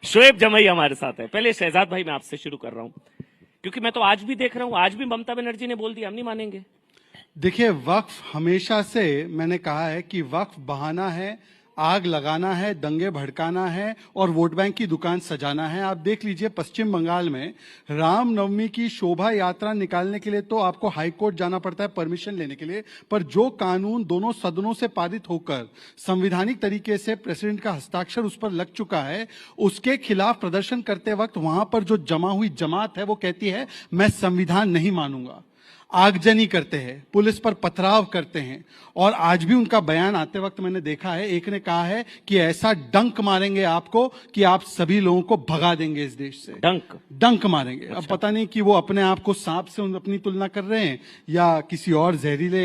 शोएब जमई हमारे साथ है। पहले शहजाद भाई मैं आपसे शुरू कर रहा हूं, क्योंकि मैं तो आज भी देख रहा हूं, आज भी ममता बनर्जी ने बोल दिया हम नहीं मानेंगे। देखिए, वक्फ हमेशा से मैंने कहा है कि वक्फ बहाना है, आग लगाना है, दंगे भड़काना है और वोट बैंक की दुकान सजाना है। आप देख लीजिए, पश्चिम बंगाल में रामनवमी की शोभा यात्रा निकालने के लिए तो आपको हाई कोर्ट जाना पड़ता है परमिशन लेने के लिए, पर जो कानून दोनों सदनों से पारित होकर संवैधानिक तरीके से प्रेसिडेंट का हस्ताक्षर उस पर लग चुका है, उसके खिलाफ प्रदर्शन करते वक्त वहां पर जो जमा हुई जमात है वो कहती है मैं संविधान नहीं मानूंगा। आगजनी करते हैं, पुलिस पर पथराव करते हैं, और आज भी उनका बयान आते वक्त मैंने देखा है, एक ने कहा है कि ऐसा डंक मारेंगे आपको कि आप सभी लोगों को भगा देंगे इस देश से। डंक मारेंगे। अच्छा। अब पता नहीं कि वो अपने आप को सांप से अपनी तुलना कर रहे हैं या किसी और जहरीले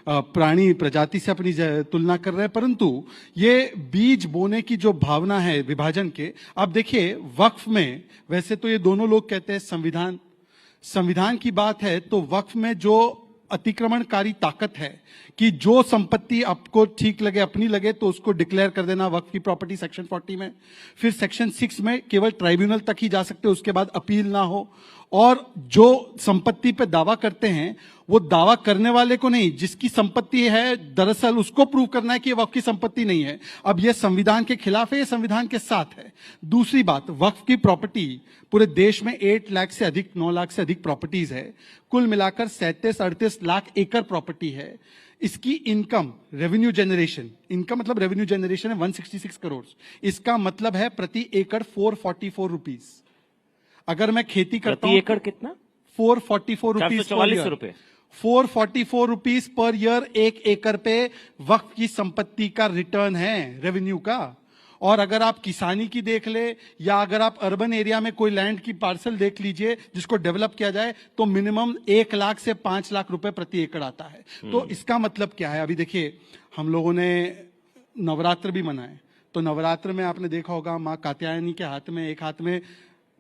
प्राणी प्रजाति से अपनी तुलना कर रहे हैं, परंतु ये बीज बोने की जो भावना है विभाजन के। अब देखिए, वक्फ में वैसे तो ये दोनों लोग कहते हैं संविधान की बात है, तो वक्फ में जो अतिक्रमणकारी ताकत है कि जो संपत्ति आपको ठीक लगे, अपनी लगे, तो उसको डिक्लेयर कर देना वक्फ की प्रॉपर्टी सेक्शन 40 में। फिर सेक्शन 6 में केवल ट्राइब्यूनल तक ही जा सकते, उसके बाद अपील ना हो। और जो संपत्ति पे दावा करते हैं वो दावा करने वाले को नहीं, जिसकी संपत्ति है दरअसल उसको प्रूव करना है कि ये वक्फ की संपत्ति नहीं है। अब ये संविधान के खिलाफ है, ये संविधान के साथ है। दूसरी बात, वक्फ की प्रॉपर्टी पूरे देश में 8 लाख से अधिक, 9 लाख से अधिक प्रॉपर्टीज है। कुल मिलाकर 37-38 लाख एकड़ प्रॉपर्टी है। इसकी इनकम, रेवेन्यू जनरेशन, इनकम मतलब रेवेन्यू जनरेशन है 166 करोड़। इसका मतलब है प्रति एकड़ 444 रुपीज। अगर मैं खेती करता हूं, एकड़ कितना? 444 रुपीज, 444 रुपए, 444 रुपीज पर ईयर एक एकड़ पे वक्फ की संपत्ति का रिटर्न है, रेवेन्यू का। और अगर आप किसानी की देख ले या अगर आप अर्बन एरिया में कोई लैंड की पार्सल देख लीजिए जिसको डेवलप किया जाए, तो मिनिमम 1 लाख से 5 लाख रुपए प्रति एकड़ आता है। तो इसका मतलब क्या है? अभी देखिए, हम लोगों ने नवरात्र भी मनाए, तो नवरात्र में आपने देखा होगा माँ कात्यायनी के हाथ में, एक हाथ में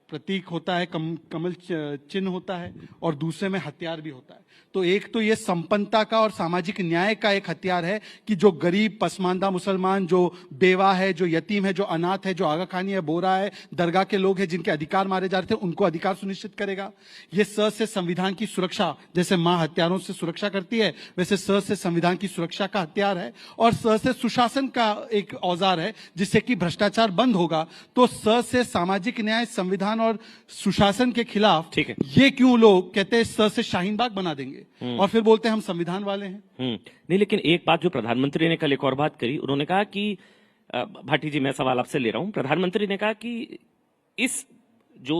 प्रतीक होता है, कमल चिन्ह होता है, और दूसरे में हथियार भी होता है। तो एक तो ये संपन्नता का और सामाजिक न्याय का एक हथियार है कि जो गरीब, पसमानदा मुसलमान, जो बेवा है, जो यतीम है, जो अनाथ है, जो आगा खानी है, बोरा है, दरगाह के लोग हैं जिनके अधिकार मारे जा रहे थे, उनको अधिकार सुनिश्चित करेगा। ये स से संविधान की सुरक्षा, जैसे माँ हत्यारों से सुरक्षा करती है, वैसे स से संविधान की सुरक्षा का हथियार है। और स से सुशासन का एक औजार है, जिससे कि भ्रष्टाचार बंद होगा। तो स से सामाजिक न्याय, संविधान और सुशासन के खिलाफ। ठीक है, ये क्यों लोग कहते हैं स से शाहीन बाग बना देंगे और फिर बोलते हैं हम संविधान वाले हैं। नहीं, लेकिन एक बात जो प्रधानमंत्री ने कल एक और बात करी, उन्होंने कहा कि भाटी जी, मैं सवाल आपसे ले रहा हूं। प्रधानमंत्री ने कहा कि इस जो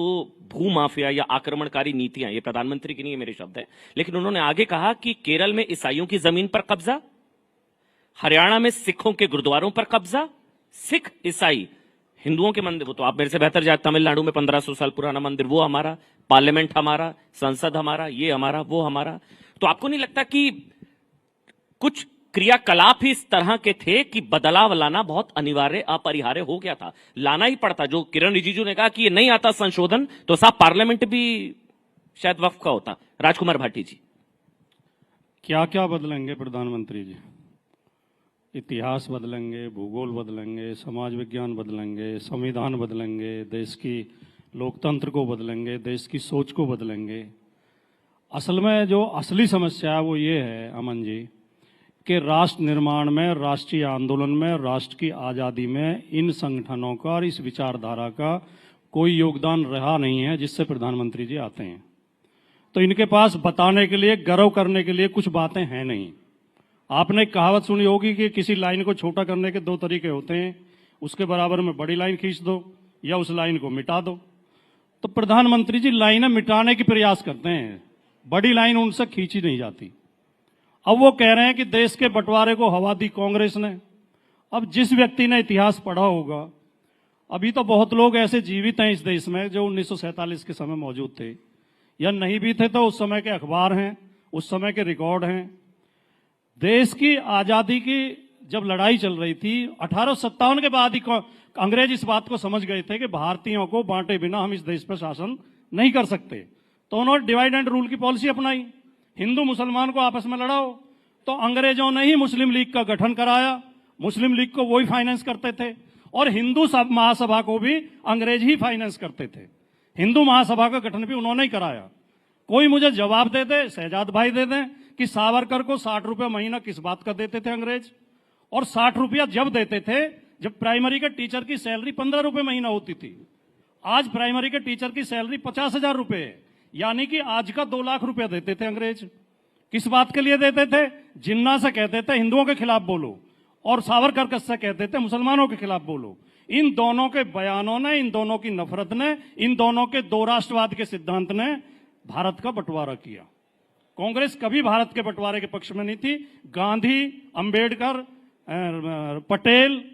भू माफिया या आक्रमणकारी नीतियां, ये प्रधानमंत्री की नहीं है, मेरे शब्द है, लेकिन उन्होंने आगे कहा कि केरल में ईसाइयों की जमीन पर कब्जा, हरियाणा में सिखों के गुरुद्वारों पर कब्जा, सिख ईसाई हिंदुओं के मंदिर, वो तो आप मेरे से बेहतर जानते, तमिलनाडु में 1500 साल पुराना मंदिर, वो हमारा, पार्लियामेंट हमारा, संसद हमारा, ये हमारा, वो हमारा। तो आपको नहीं लगता कि कुछ क्रियाकलाप ही इस तरह के थे कि बदलाव लाना बहुत अनिवार्य, अपरिहार्य हो गया था, लाना ही पड़ता? जो किरण रिजिजू ने कहा कि ये नहीं आता संशोधन, तो साहब पार्लियामेंट भी शायद वक्फ का होता। राजकुमार भाटी जी, क्या क्या बदलेंगे प्रधानमंत्री जी? इतिहास बदलेंगे, भूगोल बदलेंगे, समाज विज्ञान बदलेंगे, संविधान बदलेंगे, देश की लोकतंत्र को बदलेंगे, देश की सोच को बदलेंगे। असल में जो असली समस्या है वो ये है अमन जी कि राष्ट्र निर्माण में, राष्ट्रीय आंदोलन में, राष्ट्र की आज़ादी में इन संगठनों का और इस विचारधारा का कोई योगदान रहा नहीं है जिससे प्रधानमंत्री जी आते हैं। तो इनके पास बताने के लिए, गर्व करने के लिए कुछ बातें हैं नहीं। आपने एक कहावत सुनी होगी कि किसी लाइन को छोटा करने के 2 तरीके होते हैं, उसके बराबर में बड़ी लाइन खींच दो या उस लाइन को मिटा दो। तो प्रधानमंत्री जी लाइनें मिटाने की प्रयास करते हैं, बड़ी लाइन उनसे खींची नहीं जाती। अब वो कह रहे हैं कि देश के बंटवारे को हवा दी कांग्रेस ने। अब जिस व्यक्ति ने इतिहास पढ़ा होगा, अभी तो बहुत लोग ऐसे जीवित हैं इस देश में जो 1947 के समय मौजूद थे, या नहीं भी थे तो उस समय के अखबार हैं, उस समय के रिकॉर्ड हैं। देश की आजादी की जब लड़ाई चल रही थी 1857 के बाद ही अंग्रेज इस बात को समझ गए थे कि भारतीयों को बांटे बिना हम इस देश पर शासन नहीं कर सकते। तो उन्होंने डिवाइड एंड रूल की पॉलिसी अपनाई, हिंदू मुसलमान को आपस में लड़ाओ। तो अंग्रेजों ने ही मुस्लिम लीग का गठन कराया, मुस्लिम लीग को वही फाइनेंस करते थे और हिंदू महासभा को भी अंग्रेज ही फाइनेंस करते थे। हिंदू महासभा का गठन भी उन्होंने ही कराया। कोई मुझे जवाब दे दे, शहजाद भाई दे दें कि सावरकर को 60 रुपए महीना किस बात का देते थे अंग्रेज, और 60 रुपया जब देते थे जब प्राइमरी के टीचर की सैलरी 15 रुपए महीना होती थी। आज प्राइमरी के टीचर की सैलरी 50,000 रुपए है, यानी कि आज का 2 लाख रुपया देते थे अंग्रेज। किस बात के लिए देते थे? जिन्ना से कहते थे हिंदुओं के खिलाफ बोलो, और सावरकर कससे कहते थे मुसलमानों के खिलाफ बोलो। इन दोनों के बयानों ने, इन दोनों की नफरत ने, इन दोनों के दो राष्ट्रवाद के सिद्धांत ने भारत का बंटवारा किया। कांग्रेस कभी भारत के बंटवारे के पक्ष में नहीं थी। गांधी, अंबेडकर, पटेल,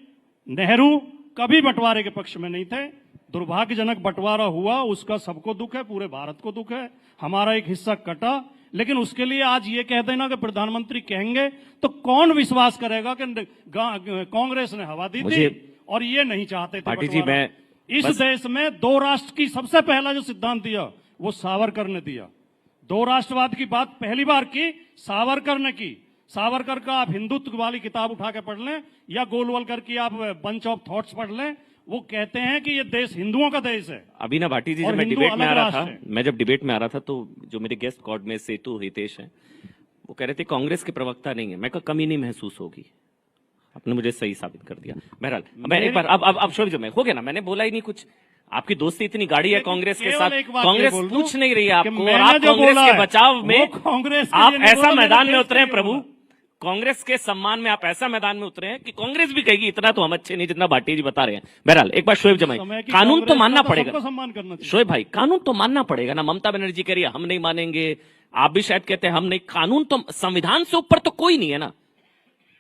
नेहरू कभी बंटवारे के पक्ष में नहीं थे। दुर्भाग्यजनक बंटवारा हुआ, उसका सबको दुख है, पूरे भारत को दुख है। हमारा एक हिस्सा कटा, लेकिन उसके लिए आज ये कह देना कि प्रधानमंत्री कहेंगे तो कौन विश्वास करेगा कि कांग्रेस ने हवा दी थी और ये नहीं चाहते थे पाटिल जी, बंटवारा। इस देश में 2 राष्ट्र की सबसे पहला जो सिद्धांत दिया वो सावरकर ने दिया। 2 राष्ट्रवाद की बात पहली बार की सावरकर ने की। सावरकर का आप हिंदुत्व वाली किताब उठा के पढ़ लें या गोलवलकर की आप बंच ऑफ थॉट्स पढ़ लें, वो कहते हैं कि ये देश हिंदुओं का देश है। अभी ना भाटी जी, जब और मैं हिंदू डिबेट में अलग आ रहा राष्ट्र था, है। मैं जब डिबेट में आ रहा था तो जो मेरे गेस्ट कॉर्ड में सेतु हितेश हैं, वो कह रहे थे कांग्रेस के प्रवक्ता नहीं है। मैं कहा कमी नहीं महसूस होगी। आपने मुझे सही साबित कर दिया। बहरहाल मैं एक बार अब शोभ, जो मैं हो गया ना, मैंने बोला ही नहीं कुछ। आपकी दोस्ती इतनी गाढ़ी है कांग्रेस के साथ, कांग्रेस पूछ नहीं रही है आपको, और आप कांग्रेस के बचाव में आप ऐसा मैदान में उतरे हैं प्रभु, कांग्रेस के सम्मान में आप ऐसा मैदान में उतरे हैं कि कांग्रेस भी कहेगी इतना तो हम अच्छे नहीं जितना भाटी जी बता रहे हैं। बहरहाल एक बार शोएब जमाई, कानून तो मानना पड़ेगा। शोएब भाई, कानून तो मानना पड़ेगा ना। ममता बनर्जी कह रही है हम नहीं मानेंगे, आप भी शायद कहते हैं हम नहीं। कानून तो, संविधान से ऊपर तो कोई नहीं है ना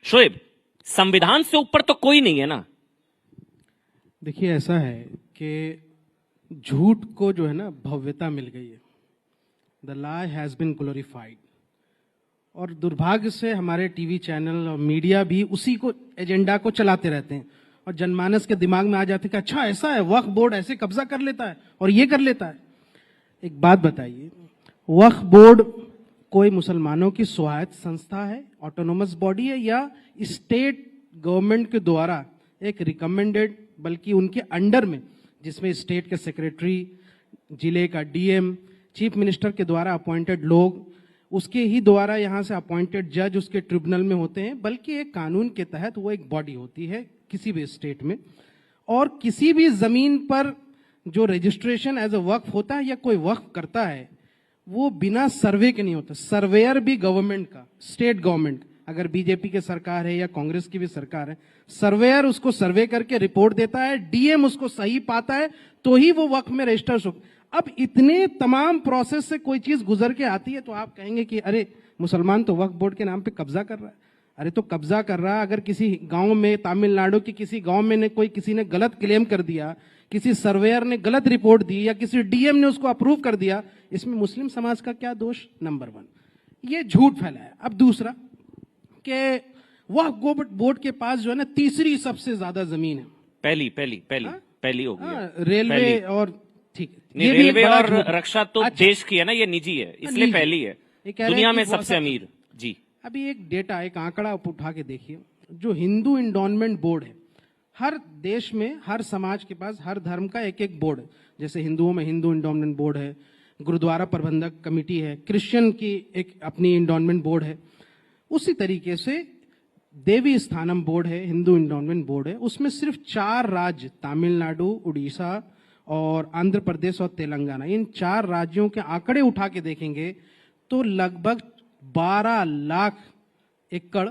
शोएब, संविधान से ऊपर तो कोई नहीं है ना। देखिए, ऐसा है कि झूठ को जो है ना भव्यता मिल गई है। The lie has been glorified, और दुर्भाग्य से हमारे टीवी चैनल और मीडिया भी उसी को, एजेंडा को चलाते रहते हैं, और जनमानस के दिमाग में आ जाते हैं कि अच्छा ऐसा है, वक्फ बोर्ड ऐसे कब्जा कर लेता है और ये कर लेता है। एक बात बताइए, वक्फ बोर्ड कोई मुसलमानों की स्वायत्त संस्था है, ऑटोनोमस बॉडी है, या स्टेट गवर्नमेंट के द्वारा एक रिकमेंडेड, बल्कि उनके अंडर में, जिसमें स्टेट के सेक्रेटरी, जिले का डीएम, चीफ मिनिस्टर के द्वारा अपॉइंटेड लोग, उसके ही द्वारा यहाँ से अपॉइंटेड जज उसके ट्रिब्यूनल में होते हैं, बल्कि एक कानून के तहत वो एक बॉडी होती है किसी भी स्टेट में। और किसी भी जमीन पर जो रजिस्ट्रेशन एज अ वक्फ होता है या कोई वक्फ करता है, वो बिना सर्वे के नहीं होता। सर्वेयर भी गवर्नमेंट का, स्टेट गवर्नमेंट, अगर बीजेपी की सरकार है या कांग्रेस की भी सरकार है, सर्वेयर उसको सर्वे करके रिपोर्ट देता है, डीएम उसको सही पाता है, तो ही वो वक्फ में रजिस्टर हो। अब इतने तमाम प्रोसेस से कोई चीज गुजर के आती है तो आप कहेंगे कि अरे मुसलमान तो वक्फ बोर्ड के नाम पे कब्जा कर रहा है। अरे तो कब्जा कर रहा है, अगर किसी गांव में, तमिलनाडु के किसी गांव में किसी ने गलत क्लेम कर दिया, किसी सर्वेयर ने गलत रिपोर्ट दी, या किसी डीएम ने उसको अप्रूव कर दिया, इसमें मुस्लिम समाज का क्या दोष? नंबर 1, ये झूठ फैलाया। अब दूसरा, कि वक्फ बोर्ड के पास जो है ना तीसरी सबसे ज्यादा जमीन है। पहली हो गई रेलवे, और ठीक है, ये रेलवे और झूठ है। रक्षा तो अच्छा, देश की है ना, ये निजी है, इसलिए निजी। पहली है ये कह रहे हैं दुनिया कि में वो सबसे सब- अमीर जी। अभी एक डेटा, एक आंकड़ा आप उठा के देखिए, जो हिंदू इंडोनमेंट बोर्ड है, हर देश में, हर समाज के पास, हर धर्म का एक एक बोर्ड है। जैसे हिंदुओं में हिंदू इंडोनमेंट बोर्ड है, गुरुद्वारा प्रबंधक कमेटी है, क्रिश्चियन की एक अपनी इंडोनमेंट बोर्ड है। उसी तरीके से देवी स्थानम बोर्ड है, हिंदू इंडोनमेंट बोर्ड है। उसमें सिर्फ 4 राज्य, तमिलनाडु, उड़ीसा और आंध्र प्रदेश और तेलंगाना, इन 4 राज्यों के आंकड़े उठा के देखेंगे तो लगभग 12 लाख एकड़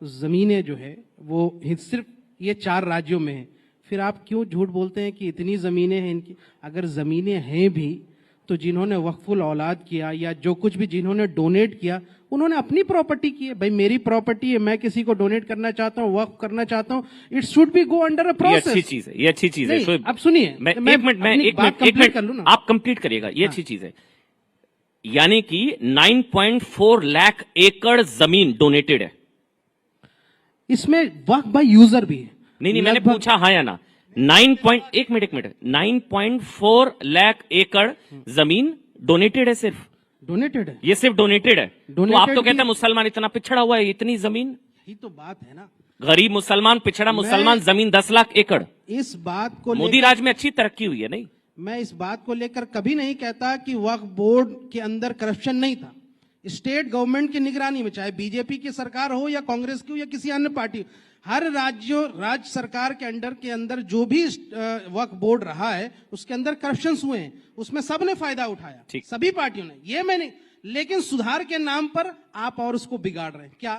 जमीनें जो है वो सिर्फ ये 4 राज्यों में है। फिर आप क्यों झूठ बोलते हैं कि इतनी जमीनें हैं इनकी? अगर जमीनें हैं भी तो जिन्होंने वक्फुल औलाद किया या जो कुछ भी जिन्होंने डोनेट किया, उन्होंने अपनी प्रॉपर्टी की है। भाई मेरी प्रॉपर्टी है, मैं किसी को डोनेट करना चाहता हूँ, वक्फ करना चाहता हूँ, it should be go under a ये प्रोसेस। अच्छी चीज है, ये अच्छी चीज है। शोएब, अब सुनिए, मैं एक मिनट कर लूं ना। आप कंप्लीट करिएगा, ये अच्छी चीज है। यानी कि 9.4 लाख एकड़ जमीन डोनेटेड है। इसमें वक्फ बाय यूजर भी है। नहीं, मैंने पूछा हाँ या ना। 9.4 लाख एकड़ जमीन डोनेटेड है, सिर्फ डोनेटेड है। ये सिर्फ डोनेटेड है। तो आप तो Donated कहते हैं भी- मुसलमान इतना पिछड़ा हुआ है, इतनी जमीन। यही तो बात है ना। गरीब मुसलमान, पिछड़ा मुसलमान, जमीन 10 लाख एकड़। इस बात को मोदी राज में अच्छी तरक्की हुई है नहीं? मैं इस बात को लेकर कभी नहीं कहता कि वक्फ बोर्ड के अंदर करप्शन नहीं था। स्टेट गवर्नमेंट की निगरानी में, चाहे बीजेपी की सरकार हो या कांग्रेस की हो या किसी अन्य पार्टी, हर राज्य सरकार के अंदर जो भी वक्फ बोर्ड रहा है उसके अंदर करप्शन हुए हैं, उसमें सबने फायदा उठाया, सभी पार्टियों ने, ये मैंने। लेकिन सुधार के नाम पर आप और उसको बिगाड़ रहे हैं। क्या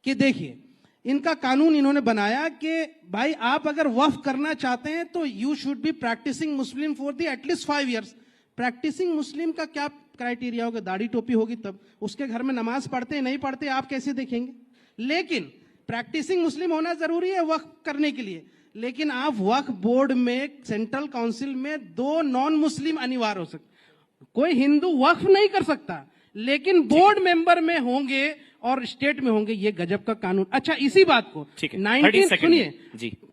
कि देखिए, इनका कानून इन्होंने बनाया कि भाई आप अगर वक्फ करना चाहते हैं तो you should be practising Muslim for the at least 5 years। Practising Muslim का क्या क्राइटेरिया होगा? दाढ़ी टोपी होगी तब। उसके घर में नमाज पढ़ते हैं नहीं पढ़ते आप कैसे देखेंगे? लेकिन प्रैक्टिसिंग मुस्लिम होना जरूरी है वक्फ करने के लिए। लेकिन आप वक्फ बोर्ड में, सेंट्रल काउंसिल में 2 नॉन मुस्लिम अनिवार्य हो सकते। कोई हिंदू वक्फ नहीं कर सकता, लेकिन बोर्ड मेंबर में होंगे और स्टेट में होंगे। ये गजब का कानून। अच्छा, इसी बात को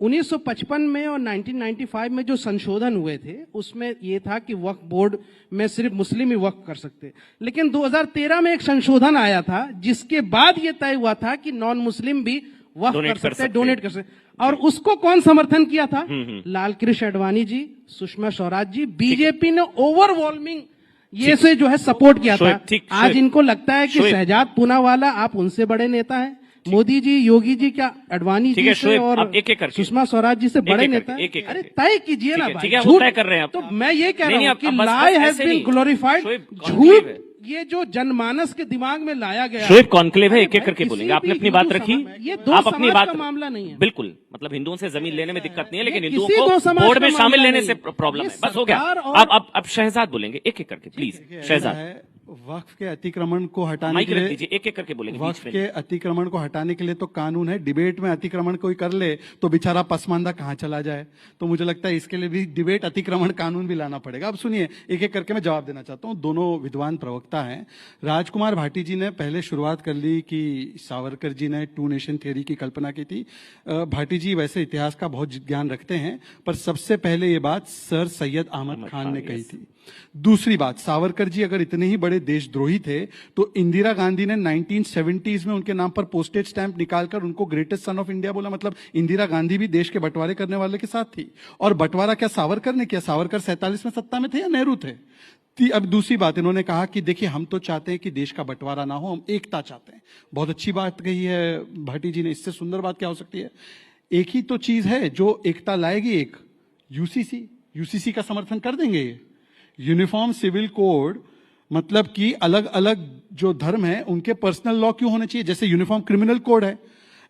1955 में और 1995 में जो संशोधन हुए थे उसमें ये था कि वक्फ बोर्ड में सिर्फ मुस्लिम ही वक्फ कर सकते। लेकिन 2013 में एक संशोधन आया था जिसके बाद ये तय हुआ था कि नॉन मुस्लिम भी वक्फ कर सकते, डोनेट कर सकते। और उसको कौन समर्थन किया था? लाल कृष्ण आडवाणी जी, सुषमा स्वराज जी। बीजेपी ने ओवरवेलमिंग ये से जो है सपोर्ट किया था। आज इनको लगता है कि शहजाद पूनावाला आप उनसे बड़े नेता हैं। मोदी जी, योगी जी, क्या आडवाणी जी से और सुषमा स्वराज जी से बड़े नेता हैं? अरे तय कीजिए ना भाई। झूठ तय कर रहे हैं। तो मैं ये कह रहा हूँ कि लाई हैज बीन ग्लोरिफाइड। झूठ ये जो जनमानस के दिमाग में लाया गया। शोएब कॉन्क्लेव है, एक एक करके बोलेंगे। आपने अपनी बात रखी, ये दो आप अपनी बात का मामला नहीं है। बिल्कुल, मतलब हिंदुओं से जमीन लेने में दिक्कत नहीं है, लेकिन हिंदुओं को बोर्ड में शामिल लेने से प्रॉब्लम है। बस हो गया। अब शहजाद बोलेंगे एक एक करके, प्लीज शहजाद। वक्फ के अतिक्रमण को हटाने माइक के रख लिए, दीजिए, एक एक करके बोलेंगे। वक्फ के अतिक्रमण को हटाने के लिए तो कानून है। डिबेट में अतिक्रमण कोई कर ले तो बेचारा पसमानदा कहां चला जाए। तो मुझे लगता है इसके लिए भी डिबेट अतिक्रमण कानून भी लाना पड़ेगा। अब सुनिए, एक एक करके मैं जवाब देना चाहता हूं। दोनों विद्वान प्रवक्ता हैं। राजकुमार भाटी जी ने पहले शुरुआत कर ली कि सावरकर जी ने 2 नेशन थ्योरी की कल्पना की थी। भाटी जी वैसे इतिहास का बहुत ज्ञान रखते हैं, पर सबसे पहले ये बात सर सैयद अहमद खान ने कही थी। दूसरी बात, सावरकर जी अगर इतने ही बड़े देशद्रोही थे तो इंदिरा गांधी ने 1970s में उनके नाम पर पोस्टेज स्टैंप निकालकर उनको ग्रेटेस्ट सन ऑफ इंडिया बोला। मतलब इंदिरा गांधी भी देश के बंटवारे करने वाले के साथ थी। और बंटवारा क्या सावरकर ने किया? सावरकर 47 में सत्ता में थे या नेहरू थे? अब दूसरी बात, इन्होंने कहा कि देखिए हम तो चाहते हैं कि देश का बंटवारा ना हो, हम एकता चाहते हैं। बहुत अच्छी बात कही है भाटी जी ने। इससे सुंदर बात क्या हो सकती है? एक ही तो चीज है जो एकता लाएगी, एक यूसीसी का समर्थन कर देंगे। ये यूनिफॉर्म सिविल कोड, मतलब कि अलग अलग जो धर्म है उनके पर्सनल लॉ क्यों होने चाहिए? जैसे यूनिफॉर्म क्रिमिनल कोड है।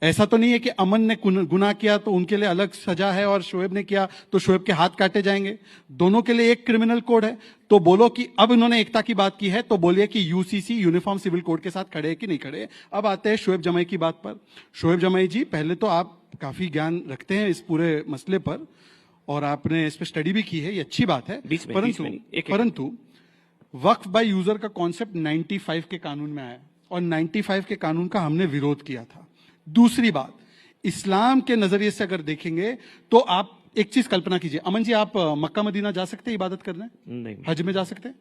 ऐसा तो नहीं है कि अमन ने गुनाह किया तो उनके लिए अलग सजा है और शोएब ने किया तो शोएब के हाथ काटे जाएंगे। दोनों के लिए एक क्रिमिनल कोड है। तो बोलो कि अब इन्होंने एकता की बात की है तो बोलिए कि यूसीसी यूनिफॉर्म सिविल कोड के साथ खड़े है कि नहीं खड़े। अब आते हैं शोएब जमाई की बात पर। शोएब जमाई जी, पहले तो आप काफी ज्ञान रखते हैं इस पूरे मसले पर और आपने इस पर स्टडी भी की है, ये अच्छी बात है। परंतु वक्फ बाय यूजर का कॉन्सेप्ट 95 के कानून में आया और 95 के कानून का हमने विरोध किया था। दूसरी बात, इस्लाम के नजरिए से अगर देखेंगे तो आप एक चीज कल्पना कीजिए। अमन जी, आप मक्का मदीना जा सकते हैं इबादत करने? नहीं। हज में जा सकते हैं?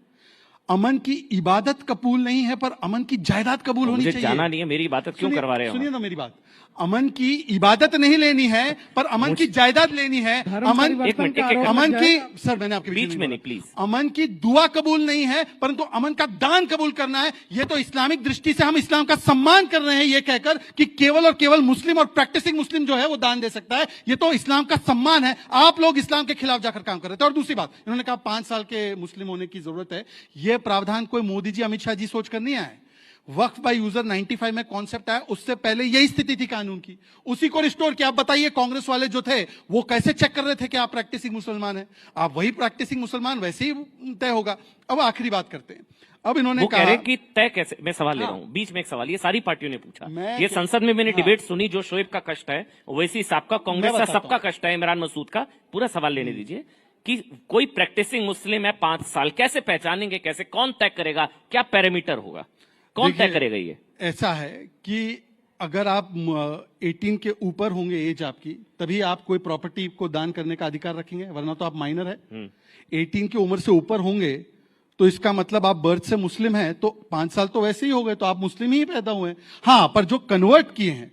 अमन की इबादत कबूल नहीं है पर अमन की जायदाद कबूल होनी चाहिए। जाना नहीं है, मेरी इबादत क्यों करवा रहे हो? सुनिए ना मेरी बात। अमन की इबादत नहीं लेनी है पर अमन की जायदाद लेनी है। अमन की, सर मैंने आपके बीच में नहीं, प्लीज। अमन की दुआ कबूल नहीं है परंतु अमन का दान कबूल करना है। ये तो इस्लामिक दृष्टि से हम इस्लाम का सम्मान कर रहे हैं ये कहकर कि केवल और केवल मुस्लिम और प्रैक्टिसिंग मुस्लिम जो है वो दान दे सकता है। ये तो इस्लाम का सम्मान है। आप लोग इस्लाम के खिलाफ जाकर काम कर रहे थे। और दूसरी बात, इन्होंने कहा 5 साल के मुस्लिम होने की जरूरत है। यह प्रावधान कोई मोदी जी, अमित शाह जी सोचकर नहीं आए। वक्फ बाय यूजर 95 में कॉन्सेप्ट आया, उससे पहले यही स्थिति थी कानून की, उसी को रिस्टोर किया। आप बताइए कांग्रेस वाले जो थे वो कैसे चेक कर रहे थे कि आप प्रैक्टिसिंग मुसलमान हैं? आप वही प्रैक्टिसिंग मुसलमान, वैसे ही तय होगा। अब आखिरी बात करते हैं। अब इन्होंने कहा, कह रहे कि तय कैसे? मैं सवाल ले रहा हूं, बीच में एक सवाल, ये सारी पार्टियों ने पूछा, ये संसद में मैंने डिबेट सुनी। जो शोएब का कष्ट है वैसी सबका, कांग्रेस का सबका कष्ट है, इमरान मसूद का। पूरा सवाल लेने दीजिए कि कोई प्रैक्टिसिंग मुस्लिम है 5 साल, कैसे पहचानेंगे? कैसे? कौन तय करेगा? क्या पैरामीटर होगा? कौन तय करेगा? ये ऐसा है कि अगर आप 18 के ऊपर होंगे एज आपकी, तभी आप कोई प्रॉपर्टी को दान करने का अधिकार रखेंगे, वरना तो आप माइनर है। 18 की उम्र से ऊपर होंगे तो इसका मतलब आप बर्थ से मुस्लिम हैं, तो 5 साल तो वैसे ही हो गए, तो आप मुस्लिम ही पैदा हुए हैं। हाँ, पर जो कन्वर्ट किए हैं,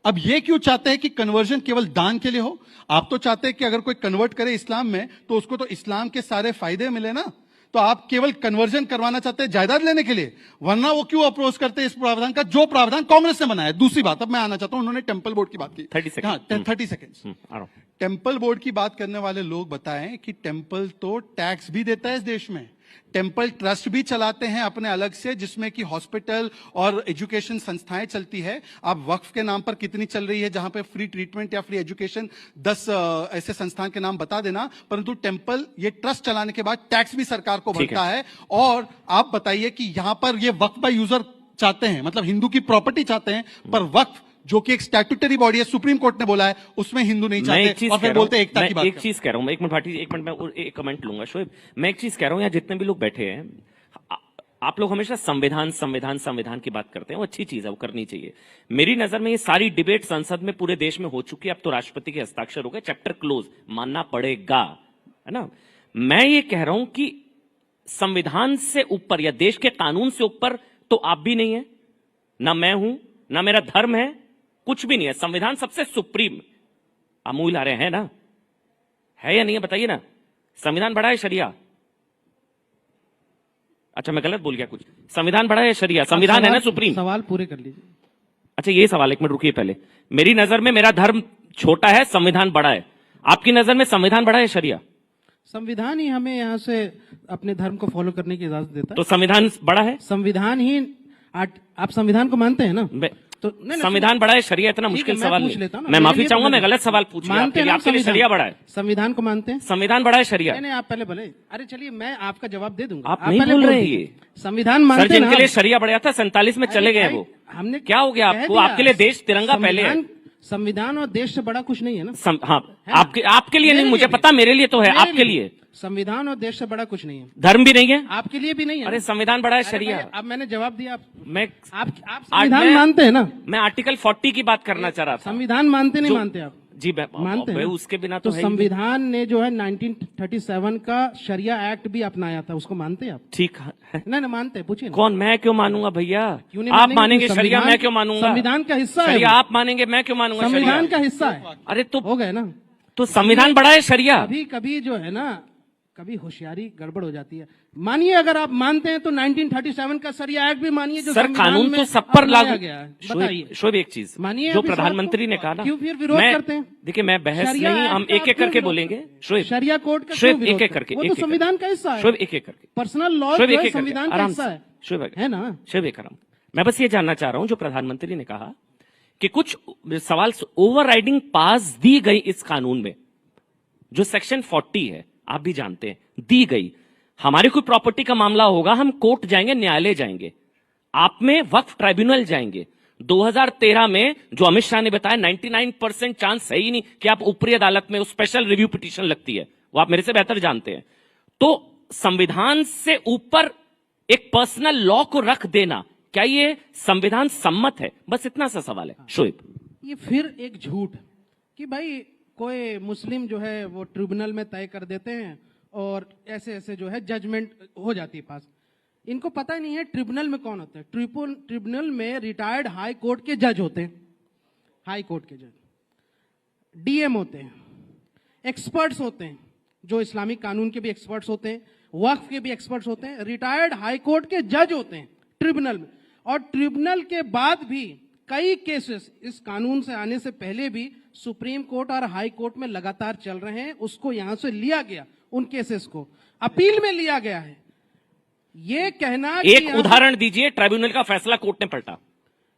अब ये क्यों चाहते हैं कि कन्वर्जन केवल दान के लिए हो? आप तो चाहते हैं कि अगर कोई कन्वर्ट करे इस्लाम में तो उसको तो इस्लाम के सारे फायदे मिले ना। तो आप केवल कन्वर्जन करवाना चाहते हैं जायदाद लेने के लिए, वरना वो क्यों अप्रोच करते हैं इस प्रावधान का जो प्रावधान कांग्रेस ने बनाया? दूसरी बात, अब मैं आना चाहता हूं, उन्होंने टेम्पल बोर्ड की बात की। 30 सेकंड। हाँ, 30 सेकेंड्स। आ रहा हूं। टेम्पल बोर्ड की बात करने वाले लोग बताएं कि टेम्पल तो टैक्स भी देता है इस देश में, टेम्पल ट्रस्ट भी चलाते हैं अपने अलग से, जिसमें कि हॉस्पिटल और एजुकेशन संस्थाएं चलती है। आप वक्फ के नाम पर कितनी चल रही है जहां पे फ्री ट्रीटमेंट या फ्री एजुकेशन, 10 ऐसे संस्थान के नाम बता देना। परंतु टेम्पल ये ट्रस्ट चलाने के बाद टैक्स भी सरकार को ठीक भरता है। और आप बताइए कि यहां पर ये वक्फ बाय यूजर चाहते हैं, मतलब हिंदू की प्रॉपर्टी चाहते हैं, पर वक्फ जो कि एक स्टैट्यूटरी बॉडी है, सुप्रीम कोर्ट ने बोला है, उसमें हिंदू नहीं मैं एक चाहते चीज और फिर कह रहा हूं, बोलते हैं एकता की बात मैं एक करें। चीज कह रहा हूं, एक मिनट भाटी, एक मिनट में एक कमेंट लूंगा शोएब। मैं एक चीज कह रहा हूं, यहाँ जितने भी लोग बैठे हैं, आप लोग हमेशा संविधान संविधान संविधान की बात करते हैं, वो अच्छी चीज है, वो करनी चाहिए। मेरी नजर में ये सारी डिबेट संसद में पूरे देश में हो चुकी है, अब तो राष्ट्रपति के हस्ताक्षर हो गए, चैप्टर क्लोज, मानना पड़ेगा, है ना। मैं ये कह रहा हूं कि संविधान से ऊपर या देश के कानून से ऊपर तो आप भी नहीं है, ना मैं हूं, ना मेरा धर्म है, कुछ भी नहीं है। संविधान सबसे सुप्रीम। अमूल आ रहे हैं ना, है या नहीं है बताइए ना। संविधान बड़ा है शरिया? अच्छा मैं गलत बोल गया कुछ। संविधान बड़ा है शरिया? संविधान है ना सुप्रीम? सवाल पूरे कर लीजिए। अच्छा ये सवाल, एक मिनट रुकिए पहले। मेरी नजर में मेरा धर्म छोटा है, संविधान बड़ा है। आपकी नजर में संविधान बड़ा है शरिया? संविधान ही हमें यहाँ से अपने धर्म को फॉलो करने की इजाजत देता है। तो संविधान बड़ा है? संविधान ही आप संविधान को मानते हैं ना? तो संविधान बड़ा है शरिया? इतना मुश्किल सवाल पूछ नहीं। लेता हूं ना, मैं मेरे माफी लिए चाहूंगा, बोले मैं गलत सवाल पूछ लिया मानते हैं ना आपके लिए संविधान? शरिया बड़ा है? संविधान को मानते हैं? संविधान बड़ा है शरिया? नहीं आप पहले बोले। अरे चलिए मैं आपका जवाब दे दूंगा। आप नहीं पहले बोल रहे दीजिए। ये। संविधान सर मानते हैं जिनके ना? लिए शरिया बढ़िया था 47 में चले गए वो। हमने क्या हो गया कह आपको? दिया। आपके लिए देश तिरंगा पहले है। संविधान और देश से बड़ा कुछ नहीं है ना? हाँ, आपके लिए नहीं, मेरे मुझे लिए पता, मेरे लिए तो है, मेरे आपके लिए संविधान और देश से बड़ा कुछ नहीं है। धर्म भी नहीं है, आपके लिए भी नहीं है। अरे संविधान बड़ा है अरे शरिया। भाई, अब मैंने जवाब दिया। मैं आप संविधान मानते हैं ना? मैं आर्टिकल 40 की बात करना चाह रहा था। संविधान मानते नहीं मानते आप? जी मानते हैं ना? उसके बिना तो तो है ही नहीं। संविधान ने जो है 1937 का शरिया एक्ट भी अपनाया था, उसको मानते हैं आप? ठीक है। नहीं नहीं मानते, पूछिए ना। कौन? मैं क्यों मानूंगा भैया? क्यों नहीं आप मानेंगे? मानेंगे संविधान- शरिया, मैं क्यों मानूंगा? संविधान का हिस्सा है शरिया वो। आप मानेंगे, मैं क्यों मानूंगा संविधान शरिया? का हिस्सा है। अरे हो गए ना? तो संविधान बड़ा है शरिया? कभी कभी जो है ना, कभी होशियारी गड़बड़ हो जाती है। मानिए अगर आप मानते हैं तो 1937 का शरिया एक्ट भी मानिए, जो सर संविधान कानून में तो सब पर अपनाया लागू। गया है। बताइए। शोएब एक चीज मानिए जो अभी प्रधानमंत्री ने सबको- कहा ना, क्यों फिर विरोध मैं- करते हैं? देखिए मैं बहस शरिया नहीं, एक्ट हम का एक आप एक क्यों करके विरोध बोलेंगे। करते हैं? शोएब शरिया कोड का शोएब क्यों विरोध एक एक करते करके, हैं? वो एक तो एक संविधान का हिस्सा है। शोएब एक एक करके, पर्सनल लॉ शोएब जो एक है एक करके, संविधान का आराम हिस्सा से। है। शोएब है ना? शोएब एक आराम। मैं बस ये जानना चाह रहा हूं, जो प्रधानमंत्री ने कहा कि कुछ सवाल ओवरराइडिंग पास दी गई इस कानून में, जो सेक्शन 40 है, आप भी जानते हैं, दी गई। हमारी कोई प्रॉपर्टी का मामला होगा, हम कोर्ट जाएंगे, न्यायालय जाएंगे, आप में वक्फ ट्राइब्यूनल जाएंगे। 2013 में जो अमित शाह ने बताया 99% चांस है ही नहीं कि आप ऊपरी अदालत में स्पेशल रिव्यू पिटीशन लगती है, वो आप मेरे से बेहतर जानते हैं। तो संविधान से ऊपर एक पर्सनल लॉ को रख देना, क्या ये संविधान सम्मत है? बस इतना सा सवाल है शोएब। ये फिर एक झूठ कि भाई कोई मुस्लिम जो है वो ट्रिब्यूनल में तय कर देते हैं और ऐसे ऐसे जो है जजमेंट हो जाती है पास। इनको पता ही नहीं है ट्रिब्यूनल में कौन होता है। ट्रिब्यूनल में रिटायर्ड हाई कोर्ट के जज होते हैं, हाई कोर्ट के जज, डीएम होते हैं, एक्सपर्ट्स होते हैं, जो इस्लामिक कानून के भी एक्सपर्ट्स होते हैं, वक्फ के भी एक्सपर्ट्स होते हैं, रिटायर्ड हाई कोर्ट के जज होते हैं ट्रिब्यूनल में। और ट्रिब्यूनल के बाद भी कई केसेस इस कानून से आने से पहले भी सुप्रीम कोर्ट और हाई कोर्ट में लगातार चल रहे हैं। उसको यहां से लिया गया, उन केसेस को अपील में लिया गया है। ये कहना एक उदाहरण दीजिए, ट्राइब्यूनल का फैसला कोर्ट ने पलटा।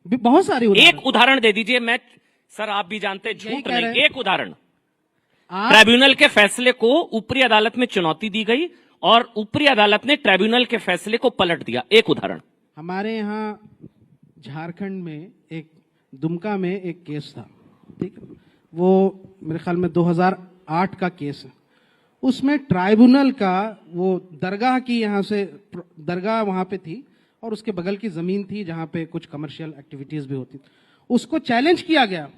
बहुत सारे एक उदाहरण दे दीजिए। मैं सर आप भी जानते हैं झूठ कह रहे नहीं, हैं। एक उदाहरण। ट्राइब्यूनल के फैसले को ऊपरी अदालत में चुनौती दी गई और ऊपरी अदालत ने ट्राइब्यूनल के फैसले को पलट दिया। एक उदाहरण। हमारे यहाँ झारखंड में एक दुमका में एक केस था, ठीक, वो मेरे ख्याल में 2008 का केस है। उसमें ट्राइब्यूनल का वो दरगाह की, यहाँ से दरगाह वहां पे थी और उसके बगल की जमीन थी जहां पे कुछ कमर्शियल एक्टिविटीज भी होती थी। उसको चैलेंज किया गया,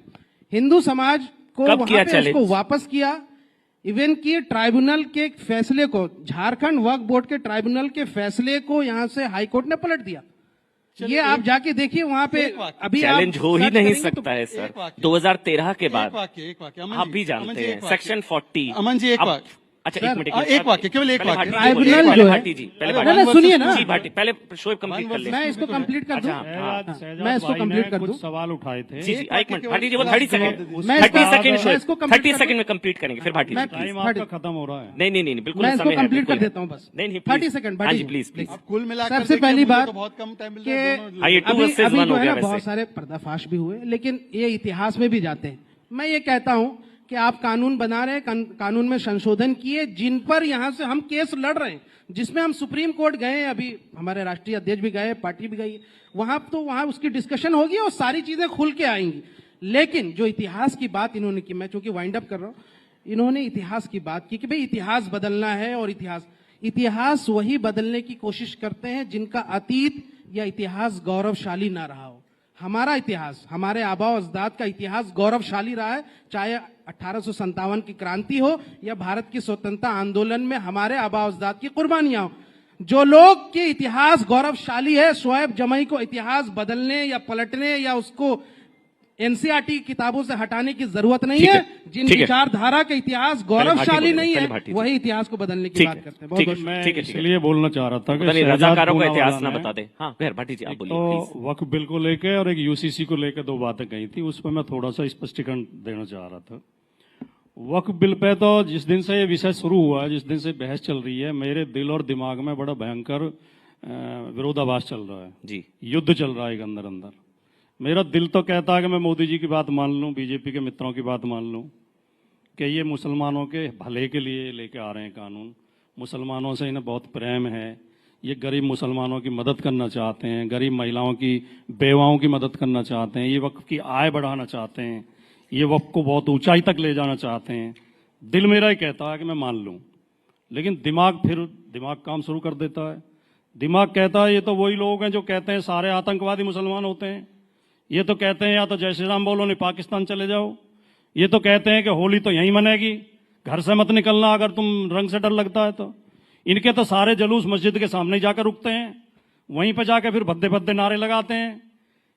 हिंदू समाज को कब वहां किया पे चैलेंज? उसको वापस किया। इवन कि ट्राइब्यूनल के फैसले को, झारखंड वक्फ बोर्ड के ट्राइब्यूनल के फैसले को यहां से हाई कोर्ट ने पलट दिया। ये आप जाके देखिए वहाँ पे। एक वाक्य। अभी आप चैलेंज हो ही सर्च नहीं करेंगे तो सकता है एक सर। वाक्य। 2013 के एक बाद वाक्य अमन आप जी, भी अमन जानते जी, हैं एक वाक्य। सेक्शन 40। अमन जी, एक अब- वाक्य। अच्छा सर, एक मिनट एक वाक्य, केवल एक पहले वाक्य। भाटी जी बोलिए, ट्राइब्यूनल पहले जो है- भाटी जी, पहले अरे, भाटी ना, जी। सुनिए ना। जी भाटी पहले शोएब कंप्लीट कर ले। मैं इसको कंप्लीट कर दूं। अच्छा, हाँ। मैं इसको भाई ने कंप्लीट कर कुछ दूं। सवाल उठाए थे। जी जी एक मिनट केवल भाटी जी वो जवाब 30 सेकंड दीजिए। मैं इसको- 30 सेकंड मैं इसको complete 30 कर सेकंड दूं। में कंप्लीट करेंगे फिर भाटी मैं- जी प्लीज। टाइम आपका खत्म हो रहा है। नहीं बिल्कुल मैं इसको समय है, कंप्लीट कर बिल्कुल। देता हूँ बस। नहीं 30 सेकंड हाँ भाटी जी जी, प्लीज प्लीज। अब कुल मिलाकर सबसे देखिए, पहली मुझे बात तो बहुत कम टाइम मिल कि रहा है, दोनों- हाँ, ये 2 अभी versus अभी 1 जो हो है गया ना बहुत वैसे। सारे पर्दाफाश भी हुए, लेकिन ये इतिहास में भी जाते हैं। मैं ये कहता हूं कि आप कानून बना रहे हैं, कानून में संशोधन किए, जिन पर यहां से हम केस लड़ रहे हैं, जिसमें हम सुप्रीम कोर्ट गए, अभी हमारे राष्ट्रीय अध्यक्ष भी गए, पार्टी भी गई, वहां उसकी डिस्कशन होगी और सारी चीजें खुल के आएंगी। लेकिन जो इतिहास की बात इन्होंने की, मैं चूंकि वाइंड अप कर रहा हूं, इन्होंने इतिहास की बात की कि भाई इतिहास बदलना है, और इतिहास वही बदलने की कोशिश करते हैं जिनका अतीत या इतिहास गौरवशाली ना रहा हो। हमारा इतिहास, हमारे आबा अजदाद का इतिहास गौरवशाली रहा है, चाहे 1857 की क्रांति हो या भारत की स्वतंत्रता आंदोलन में हमारे आबा अजदाद की कुर्बानियां हो। जो लोग के इतिहास गौरवशाली है, शोएब जमई को इतिहास बदलने या पलटने या उसको एनसीईआरटी किताबों से हटाने की जरूरत नहीं ठीक है। है, जिन ठीक है। विचारधारा के इतिहास गौरवशाली बोलेंगे, नहीं पहले है, भाटी जी। वही इतिहास को बदलने की ठीक बात है, करते हैं। ठीक बहुत है, बहुत ठीक है, इसलिए बोलना चाह रहा था कि पता नहीं शहजाद रजाकारों का पूनावाला इतिहास ना ने- बता दे। हाँ गैर भाटी जी आप बोलिए तो प्लीज। वक्फ बिल को लेके और एक यूसीसी को लेकर दो बातें कही थी, उस पर मैं थोड़ा सा स्पष्टीकरण देना चाह रहा था। वक्फ बिल पे तो जिस दिन से ये विषय शुरू हुआ, जिस दिन से बहस चल रही है, मेरे दिल और दिमाग में बड़ा भयंकर विरोधाभास चल रहा है, जी युद्ध चल रहा है एक अंदर अंदर। मेरा दिल तो कहता है कि मैं मोदी जी की बात मान लूं, बीजेपी के मित्रों की बात मान लूं कि ये मुसलमानों के भले के लिए लेके आ रहे हैं कानून, मुसलमानों से इन्हें बहुत प्रेम है, ये गरीब मुसलमानों की मदद करना चाहते हैं, गरीब महिलाओं की, बेवाओं की मदद करना चाहते हैं, ये वक्फ की आय बढ़ाना चाहते हैं, ये वक्फ को बहुत ऊंचाई तक ले जाना चाहते हैं। दिल मेरा ही कहता है कि मैं मान लूं, लेकिन दिमाग काम शुरू कर देता है। दिमाग कहता है ये तो वही लोग हैं जो कहते हैं सारे आतंकवादी मुसलमान होते हैं, ये तो कहते हैं या तो जय श्री राम बोलो नहीं पाकिस्तान चले जाओ, ये तो कहते हैं कि होली तो यहीं मनेगी, घर से मत निकलना अगर तुम रंग से डर लगता है तो। इनके तो सारे जलूस मस्जिद के सामने जाकर रुकते हैं, वहीं पर जाकर फिर भद्दे भद्दे नारे लगाते हैं।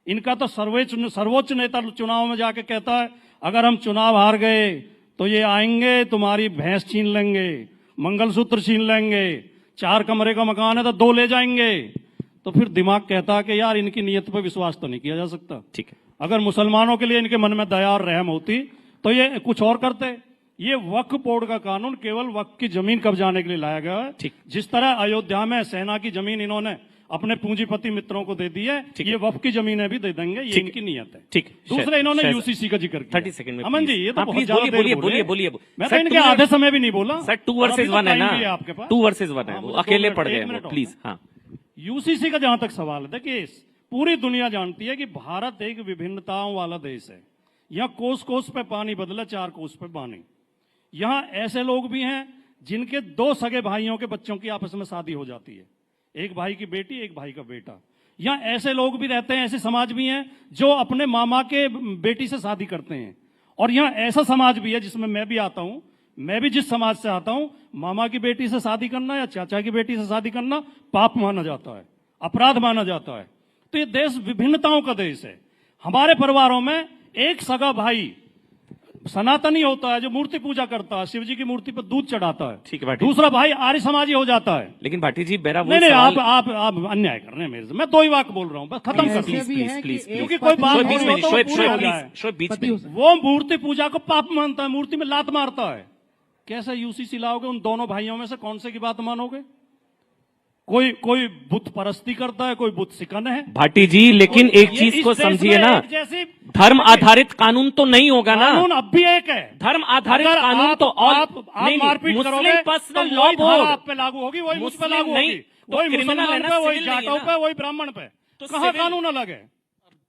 इनका तो सर्वोच्च नेता चुनाव में जाके कहता है अगर हम चुनाव हार गए तो ये आएंगे तुम्हारी भैंस छीन लेंगे, मंगलसूत्र छीन लेंगे, 4 कमरे का मकान है तो 2 ले जाएंगे। तो फिर दिमाग कहता है कि यार इनकी नीयत पर विश्वास तो नहीं किया जा सकता। ठीक है, अगर मुसलमानों के लिए इनके मन में दया और रहम होती तो ये कुछ और करते। ये वक्फ बोर्ड का कानून केवल वक्फ की जमीन कब्जाने के लिए लाया गया है। ठीक। जिस तरह अयोध्या में सेना की जमीन इन्होंने अपने पूंजीपति मित्रों को दे दी है, ये वक्फ की जमीनें भी दे देंगे, ये इनकी नीयत है। ठीक। दूसरे इन्होंने शहजाद- यूसीसी का जिक्र किया। 30 सेकंड में अमन जी please। ये तो हाँ, बहुत please ज्यादा बोलिए, देर बोलिए, बोले। बोलिए। मैं सर, तो इनके 2 आधे समय भी नहीं बोला सर 2 और अभी वर्सेस तो 1 है time ना, भी आपके पास। 2 वर्सेस 1 है, हाँ, वो मुझे 2 अकेले मिनट, पड़ 1 गए मिनट वो और। प्लीज। हाँ यूसीसी का जहां तक सवाल है, देखिए पूरी दुनिया जानती है कि भारत एक विभिन्नताओं वाला देश है। यहाँ कोस कोस पे पानी बदला, 4 कोस पे पानी। यहाँ ऐसे लोग भी हैं जिनके 2 सगे भाइयों के बच्चों की आपस में शादी हो जाती है, एक भाई की बेटी एक भाई का बेटा। यहाँ ऐसे लोग भी रहते हैं, ऐसे समाज भी हैं जो अपने मामा के बेटी से शादी करते हैं। और यहाँ ऐसा समाज भी है जिसमें मैं भी आता हूं, मैं भी जिस समाज से आता हूं, मामा की बेटी से शादी करना या चाचा की बेटी से शादी करना पाप माना जाता है, अपराध माना जाता है। तो ये देश विभिन्नताओं का देश है। हमारे परिवारों में एक सगा भाई सनातनी होता है जो मूर्ति पूजा करता है, शिव जी की मूर्ति पर दूध चढ़ाता है, ठीक है भाटी। दूसरा भाई आर्य समाजी हो जाता है। लेकिन भाटी जी मेरा वो नहीं नहीं, सवाल आप अन्याय कर रहे हैं मेरे से। मैं 2 ही वाक्य बोल रहा हूं, बस खत्म कर ऐसे दीजिए। भी प्लीज है प्लीज कि प्लीज क्योंकि कोई बात शोएब हो बीच रही में हो तो शोएब पूरी हो शोएब जाए। प्लीज शोएब बीच पति में हो सकता वो मूर्ति पूजा को पाप मानता है, मूर्ति में लात मारता है। कैसे यूसीसी लाओगे? उन दोनों भाइयों में से कौन से की बात मानोगे? कोई बुत परस्ती करता है, कोई बुत सिकन है। भाटी जी लेकिन एक ये चीज इस को देश समझिए में ना, एक जैसी धर्म आधारित कानून तो नहीं होगा ना। कानून अब भी एक है। धर्म आधारित अगर कानून आप- तो ऑल आप मारपीट करोगे मुस्लिम तो पर्सनल लॉ वही धारा बोर्ड आप पे लागू होगी, वही मुझ पे मुस्लिम लागू नहीं, होगी, तो वही criminal है मुसलमान ना, पे, वही civil नहीं है जाटों ना। पे, वही ब्राह्मण पे। तो कहाँ civil- कानून अलग है?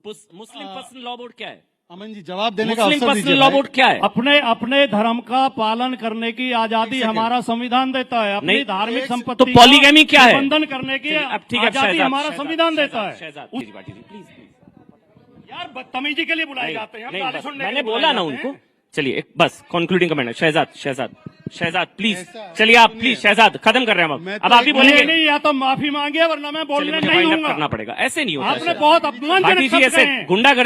मुस्लिम पर्सनल लॉ बोर्ड क्या है? अमन जी जवाब देने का मुस्लिम अवसर पर्सनल दीजिए लॉ भाई। बोर्ड क्या है? अपने धर्म का पालन करने की आजादी हमारा संविधान देता है। अपनी नहीं, धार्मिक एक- संपत्ति तो पॉलीगैमी क्या है? बंधन करने की अब ठीक है, आजादी शहजाद, हमारा शहजाद, संविधान शहजाद, देता है। शहजाद, जी, भाटी जी प्लीज प्लीज। यार बदतमीजी के लिए बुलाए जाते हैं, हम नहीं गाली बस सुनने के मैंने लिए बोला बुलाए ना जाते हैं। उनको। चलिए बस concluding comment Shahzad Shahzad please, ऐसा- चलिए आप सुनिए। प्लीज शहजाद खत्म कर रहे हैं हम मैं अब तो आप भी एक- बोलेंगे। नहीं, या तो माफी मांगे वरना मैं चलिए, बोलने मुझे नहीं वाइंड अप दूंगा। करना पड़ेगा, ऐसे नहीं होता आपने है। बहुत अपमानजनक भाटी जी शब्द ऐसे कहे हैं। गुंडागर्दी